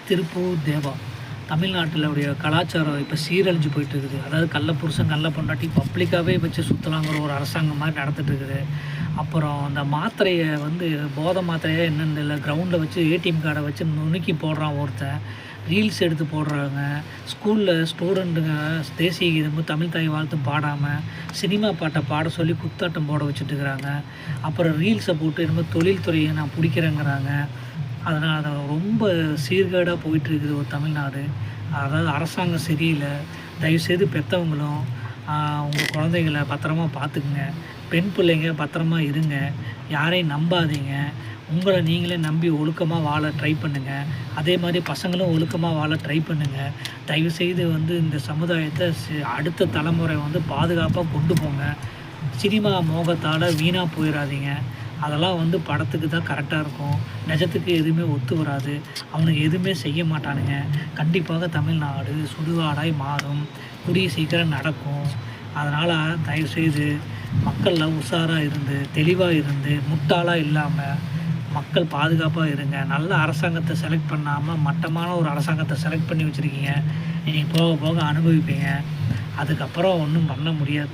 திருப்பூர் தேவா. தமிழ்நாட்டிலுடைய கலாச்சாரம் இப்போ சீரழிஞ்சு போயிட்டு இருக்குது. அதாவது கள்ள புருஷன், கள்ள பொண்டாட்டி பப்ளிக்காவே வச்சு சுத்தலாங்கிற ஒரு அரசாங்கம் மாரி நடந்துட்டு இருக்குது. அப்புறம் அந்த மாத்திரைய வந்து போதை மாத்திரையா என்னன்னு தெரியல, கிரவுண்டில் வச்சு ஏடிஎம் கார்டை வச்சு நுணுக்கி போடுறான் ஒருத்தன். ரீல்ஸ் எடுத்து போடுறாங்க. ஸ்கூலில் ஸ்டூடெண்ட்டுங்க தேசிய கீதமும் தமிழ் தாய் வாழ்த்தும் பாடாமல் சினிமா பாட்டை பாட சொல்லி குத்தாட்டம் போட வச்சுட்டுருக்குறாங்க. அப்புறம் ரீல்ஸை போட்டு என்னமோ தொழில்துறையை நான் பிடிக்கிறேங்கிறாங்க. அதனால் அது ரொம்ப சீர்கேடாக போயிட்டுருக்குது ஒரு தமிழ்நாடு. அதாவது அரசாங்கம் சரியில்லை. தயவுசெய்து பெற்றவங்களும் உங்கள் குழந்தைங்கள பத்திரமா பார்த்துக்குங்க. பெண் பிள்ளைங்க பத்திரமா இருங்க. யாரையும் நம்பாதீங்க. உங்களை நீங்களே நம்பி ஒழுக்கமாக வாழ ட்ரை பண்ணுங்கள். அதே மாதிரி பசங்களும் ஒழுக்கமாக வாழ ட்ரை பண்ணுங்கள். தயவுசெய்து வந்து இந்த சமுதாயத்தை அடுத்த தலைமுறை வந்து பாதுகாப்பாக கொண்டு போங்க. சினிமா மோகத்தால் வீணாக போயிடாதீங்க. அதெல்லாம் வந்து படத்துக்கு தான் கரெக்டாக இருக்கும். நிஜத்துக்கு எதுவுமே ஒத்து வராது. அவனுங்க எதுவுமே செய்ய மாட்டானுங்க. கண்டிப்பாக தமிழ்நாடு சுடுகாடாய் மாறும். கூடிய சீக்கிரம் நடக்கும். அதனால் தயவுசெய்து மக்கள்லாம் உஷாராக இருந்து, தெளிவாக இருந்து, முட்டாளாக இல்லாமல் மக்கள் பாதுகாப்பாக இருங்க. நல்ல அரசாங்கத்தை செலக்ட் பண்ணாமல் மட்டமான ஒரு அரசாங்கத்தை செலக்ட் பண்ணி வச்சுருக்கீங்க. நீங்கள் போக போக அனுபவிப்பீங்க. அதுக்கப்புறம் ஒன்றும் பண்ண முடியாது.